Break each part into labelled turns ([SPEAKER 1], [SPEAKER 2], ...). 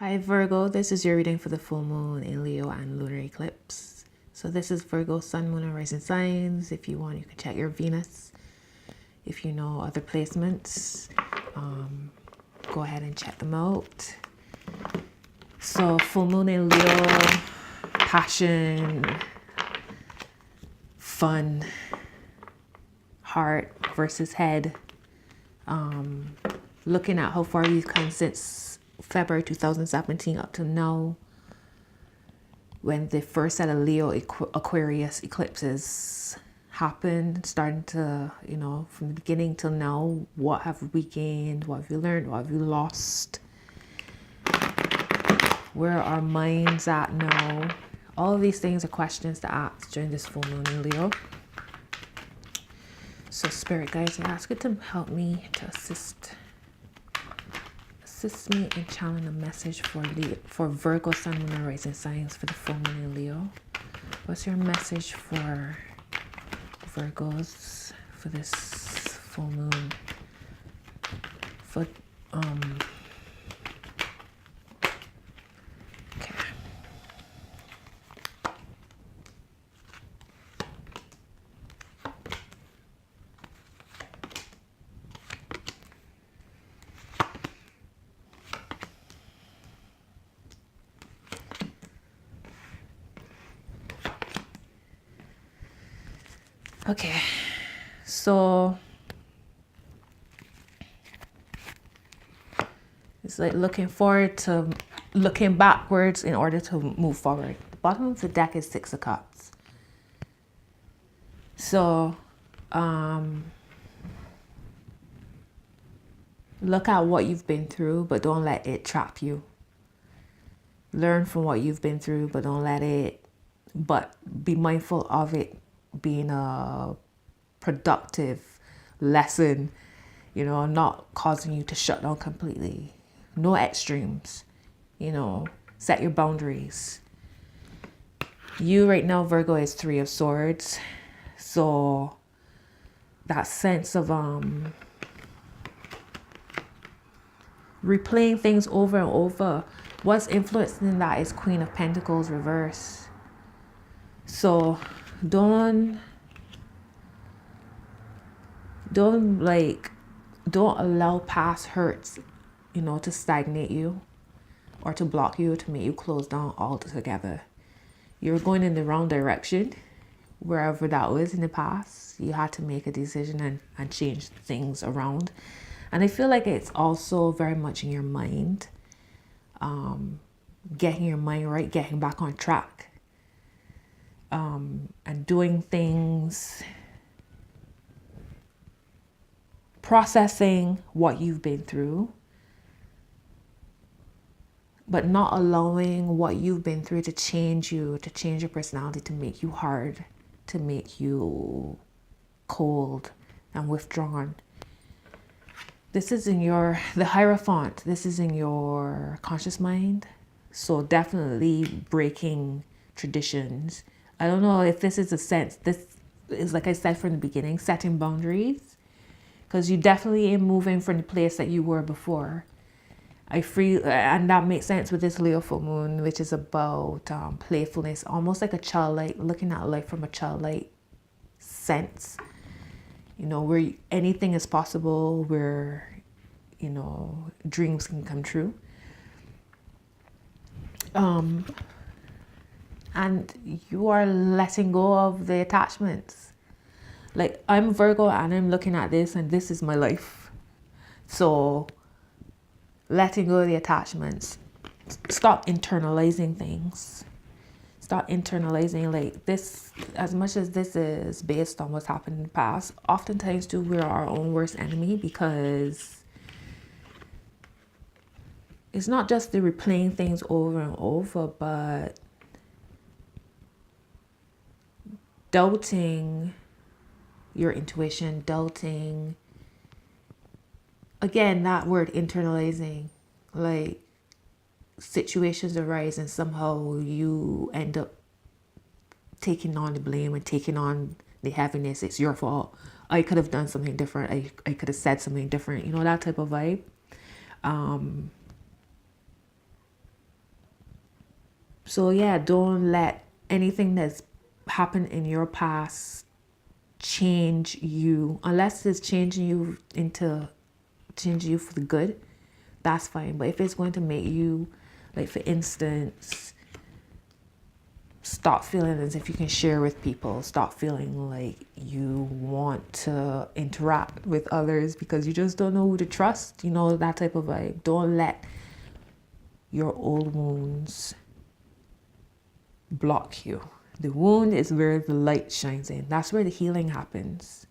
[SPEAKER 1] Hi Virgo, this is your reading for the full moon in Leo and lunar eclipse. So this is Virgo, sun, moon, and rising signs. If you want, you can check your Venus. If you know other placements, go ahead and check them out. So full moon in Leo, passion, fun, heart versus head. Looking at how far we've come since February 2017 up to now, when the first set of Leo Aquarius eclipses happened, starting to, from the beginning till now, what have we gained? What have we learned? What have we lost? Where are our minds at now? All of these things are questions to ask during this full moon in Leo. So Spirit guides, I ask you to help me to assist me in channeling a message for Virgo, sun, moon, and rising signs for the full moon in Leo. What's your message for Virgos for this full moon? For okay. Okay, so it's like looking backwards in order to move forward. The bottom of the deck is Six of Cups. So look at what you've been through, but don't let it trap you. Learn from what you've been through, but be mindful of it being a productive lesson, not causing you to shut down completely. No extremes, set your boundaries. You right now, Virgo, is Three of Swords. So that sense of replaying things over and over, what's influencing that is Queen of Pentacles reverse. So don't allow past hurts, to stagnate you or to block you, to make you close down altogether. You're going in the wrong direction. Wherever that was in the past, you had to make a decision and change things around. And I feel like it's also very much in your mind, getting your mind right, getting back on track. And doing things, processing what you've been through, but not allowing what you've been through to change you, to change your personality, to make you hard, to make you cold and withdrawn. This is the Hierophant, this is in your conscious mind. So definitely breaking traditions. I don't know if this is this is, like I said from the beginning, setting boundaries, because you definitely are moving from the place that you were before. And that makes sense with this Leo full moon, which is about playfulness, almost like a childlike, looking at life from a childlike sense, where anything is possible, where, dreams can come true. And you are letting go of the attachments. Like, I'm Virgo and I'm looking at this and this is my life. So letting go of the attachments. Stop internalizing things. Stop internalizing, like, this, as much as this is based on what's happened in the past, oftentimes too, we're our own worst enemy, because it's not just the replaying things over and over, but doubting your intuition, doubting, again, that word internalizing, like, situations arise and somehow you end up taking on the blame and taking on the heaviness. It's your fault. I could have done something different. I could have said something different. That type of vibe. So yeah, don't let anything that's happened in your past change you, unless it's changing you for the good. That's fine. But if it's going to make you, like for instance, stop feeling as if you can share with people, stop feeling like you want to interact with others because you just don't know who to trust, that type of vibe. Don't let your old wounds block you. The wound is where the light shines in. That's where the healing happens.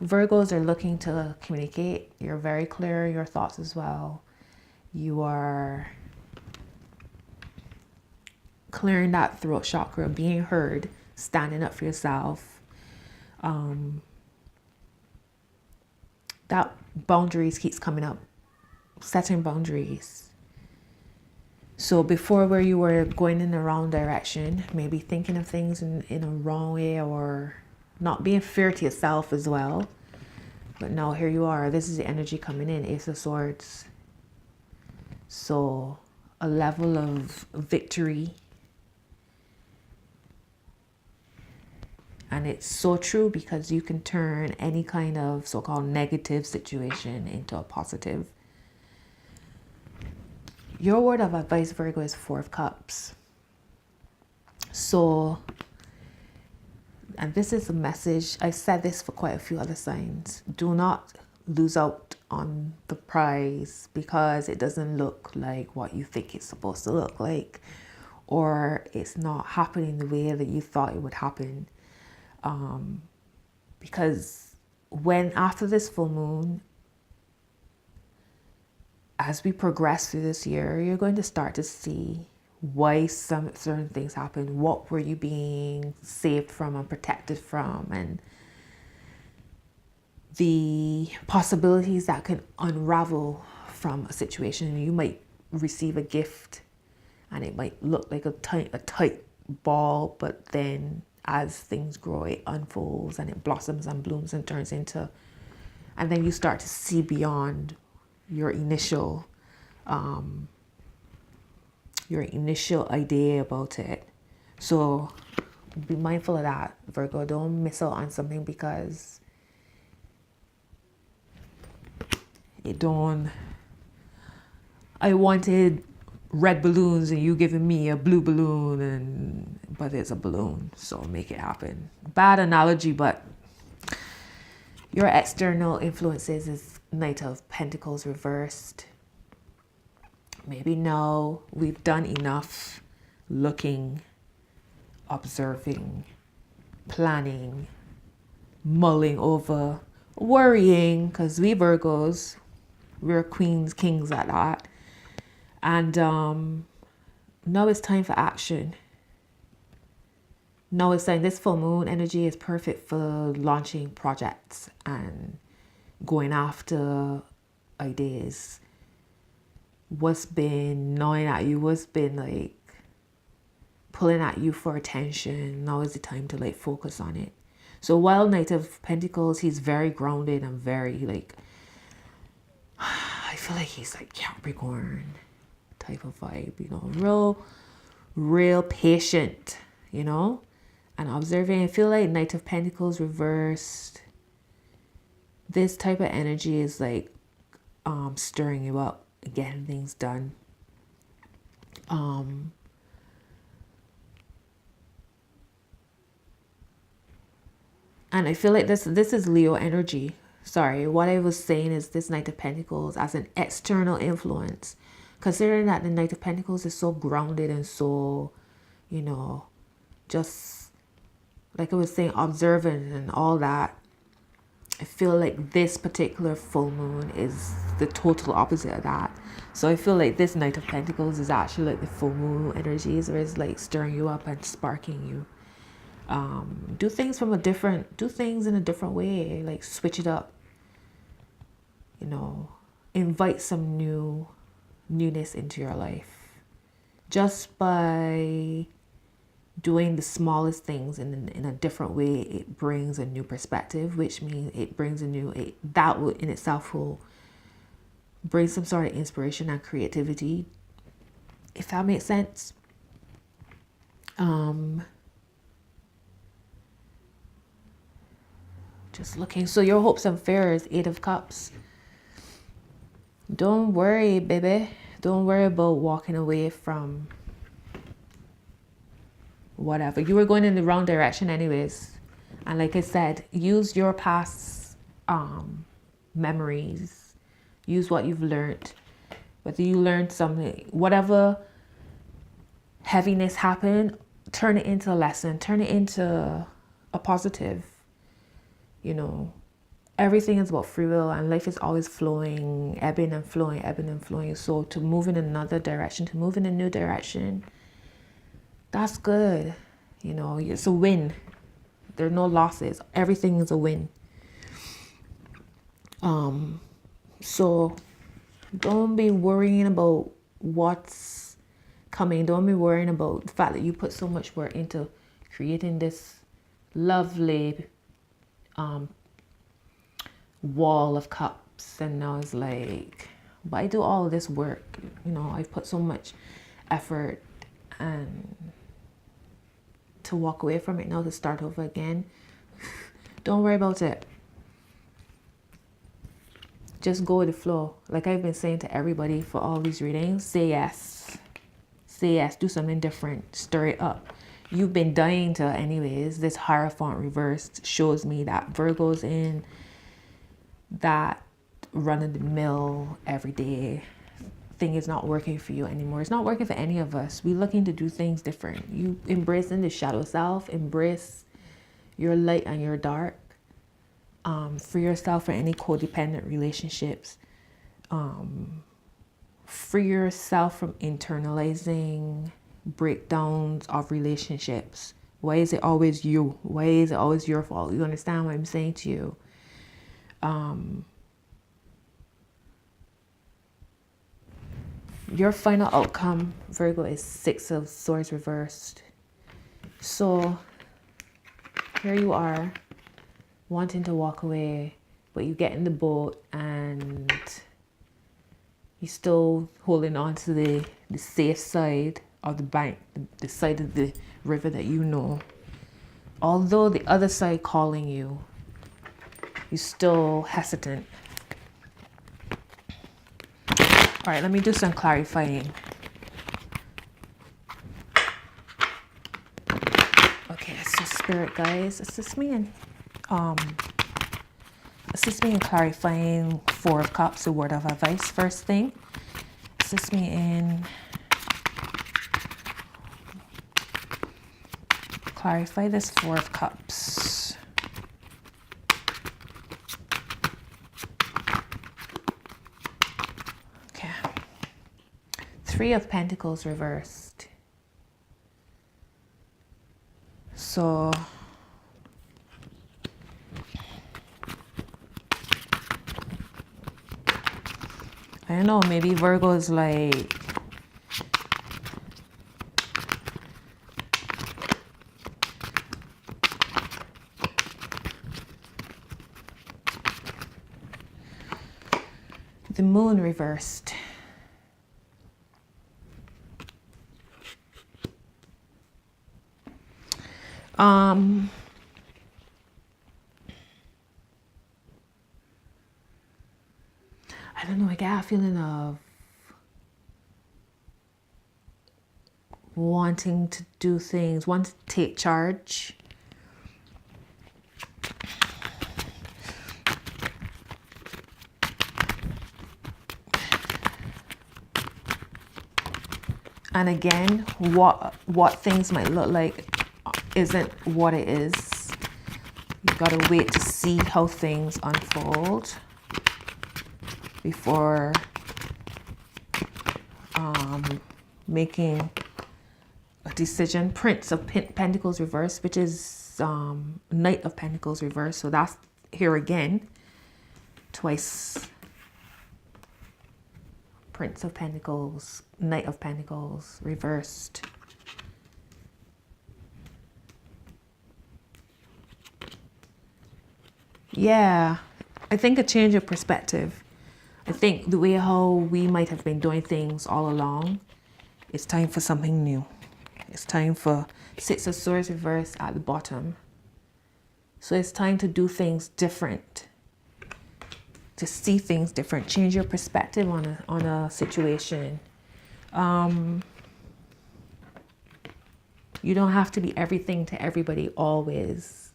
[SPEAKER 1] Virgos are looking to communicate. You're very clear in your thoughts as well. You are clearing that throat chakra, being heard, standing up for yourself. That boundaries keeps coming up, setting boundaries. So before, where you were going in the wrong direction, maybe thinking of things in a wrong way, or not being fair to yourself as well. But now here you are. This is the energy coming in, Ace of Swords. So a level of victory. And it's so true, because you can turn any kind of so-called negative situation into a positive. Your word of advice, Virgo, is Four of Cups. So, and this is a message, I said this for quite a few other signs. Do not lose out on the prize because it doesn't look like what you think it's supposed to look like, or it's not happening the way that you thought it would happen. Because after this full moon, as we progress through this year, you're going to start to see why some certain things happen. What were you being saved from and protected from, and the possibilities that can unravel from a situation. You might receive a gift and it might look like a tight ball, but then as things grow, it unfolds and it blossoms and blooms and turns into, and then you start to see beyond your initial idea about it. So be mindful of that, Virgo. Don't miss out on something because I wanted red balloons and you giving me a blue balloon, but it's a balloon, so make it happen. Bad analogy, but your external influences is Knight of Pentacles reversed. Maybe no, we've done enough looking, observing, planning, mulling over, worrying, because we Virgos, we're queens, kings at that. And now it's time for action. Now it's time. This full moon energy is perfect for launching projects and going after ideas. What's been gnawing at you, what's been like pulling at you for attention, now is the time to like focus on it. So while Knight of Pentacles, he's very grounded and very like, I feel like he's like Capricorn type of vibe, real patient, and observing. I feel like Knight of Pentacles reversed, this type of energy is like stirring you up, getting things done. And I feel like this is Leo energy. Sorry, what I was saying is this Knight of Pentacles as an external influence. Considering that the Knight of Pentacles is so grounded and so, just like I was saying, observant and all that. I feel like this particular full moon is the total opposite of that. So I feel like this Knight of Pentacles is actually like the full moon energies, where it's like stirring you up and sparking you. Do things in a different way, like switch it up, invite some newness into your life. Just by doing the smallest things in a different way, it brings a new perspective, which means it brings that will in itself will bring some sort of inspiration and creativity. if that makes sense. Just looking. So your hopes and fears, 8 of Cups. Don't worry, baby. Don't worry about walking away from whatever. You were going in the wrong direction anyways. And like I said, use your past memories. Use what you've learned. Whether you learned something, whatever heaviness happened, turn it into a lesson. Turn it into a positive. You know, everything is about free will, and life is always flowing, ebbing and flowing, ebbing and flowing. So to move in another direction, to move in a new direction, that's good. You know, it's a win. There are no losses. Everything is a win. So don't be worrying about what's coming. Don't be worrying about the fact that you put so much work into creating this lovely wall of cups, and now it's like, why do all of this work? You know, I've put so much effort, and to walk away from it now, to start over again, don't worry about it. Just go with the flow. Like I've been saying to everybody for all these readings, say yes. Say yes, do something different, stir it up. You've been dying to anyways. This Hierophant reversed shows me that Virgo's in that run-of-the-mill everyday thing is not working for you anymore. It's not working for any of us. We're looking to do things different. You embracing the shadow self, embrace your light and your dark. Free yourself from any codependent relationships. Free yourself from internalizing breakdowns of relationships. Why is it always you? Why is it always your fault? You understand what I'm saying to you? Your final outcome, Virgo, is 6 of Swords reversed. So here you are, wanting to walk away, but you get in the boat and you're still holding on to the safe side of the bank, the side of the river that you know. Although the other side calling you, you're still hesitant. All right, let me do some clarifying. Okay, so Spirit guys, assist me in clarifying 4 of Cups, a word of advice. First thing, assist me in clarify this 4 of Cups. Okay. 3 of Pentacles reversed. So I don't know, maybe Virgo is like, the Moon reversed. I don't know, I get a feeling of wanting to do things, wanting to take charge. And again, what things might look like isn't what it is. You gotta wait to see how things unfold before making a decision. Prince of Pentacles reversed, which is Knight of Pentacles reversed. So that's here again, twice. Prince of Pentacles, Knight of Pentacles reversed. Yeah, I think a change of perspective. I think the way how we might have been doing things all along It's time for something new. It's time for Six of Swords reverse at the bottom. So it's time to do things different, to see things different, change your perspective on a situation. You don't have to be everything to everybody always.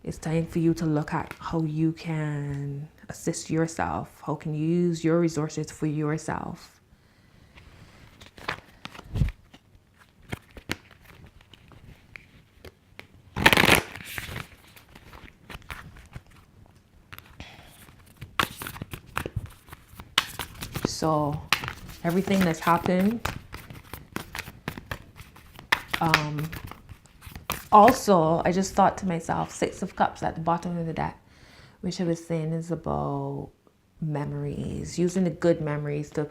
[SPEAKER 1] It's time for you to look at how you can assist yourself. How can you use your resources for yourself? So everything that's happened, also, I just thought to myself, Six of Cups at the bottom of the deck, which I was saying is about memories, using the good memories to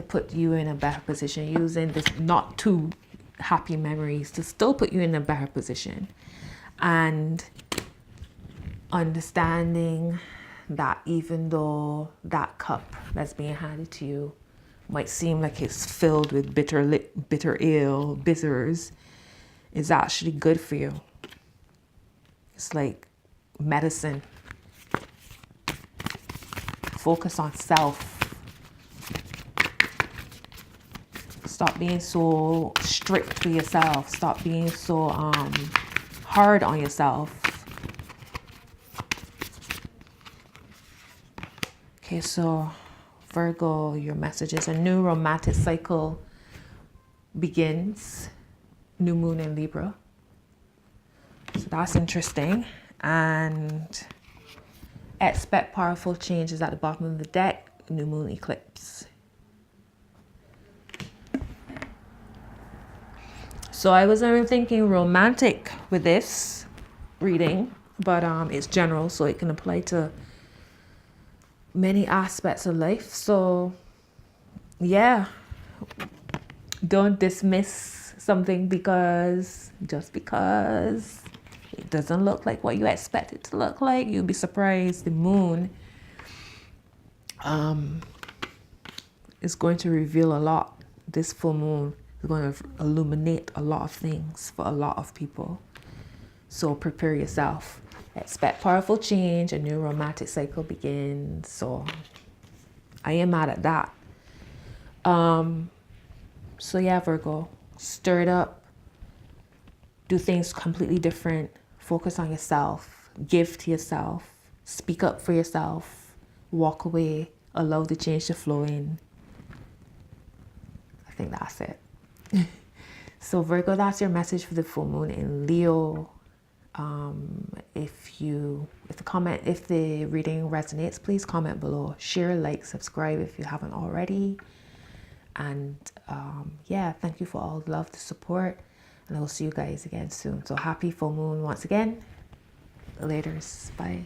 [SPEAKER 1] put you in a better position, using this not too happy memories to still put you in a better position, and understanding that even though that cup that's being handed to you might seem like it's filled with bitter ale, bitters, is actually good for you. It's like medicine. Focus on self. Stop being so strict with yourself. Stop being so hard on yourself. Okay, so Virgo, your message is a new romantic cycle begins. New moon in Libra. So that's interesting. And expect powerful changes at the bottom of the deck. New moon eclipse. So I wasn't even thinking romantic with this reading, but it's general, so it can apply to many aspects of life. So yeah, don't dismiss something just because it doesn't look like what you expect it to look like. You'll be surprised. The moon is going to reveal a lot. This full moon is going to illuminate a lot of things for a lot of people. So prepare yourself. Expect powerful change. A new romantic cycle begins. So I am mad at that. So yeah, Virgo, stir it up. Do things completely different. Focus on yourself. Give to yourself. Speak up for yourself. Walk away. Allow the change to flow in. I think that's it. So Virgo, that's your message for the full moon in Leo. If the reading resonates, please comment below. Share, like, subscribe if you haven't already. And yeah, thank you for all the love, the support, and I will see you guys again soon. So happy full moon once again. Laters. Bye.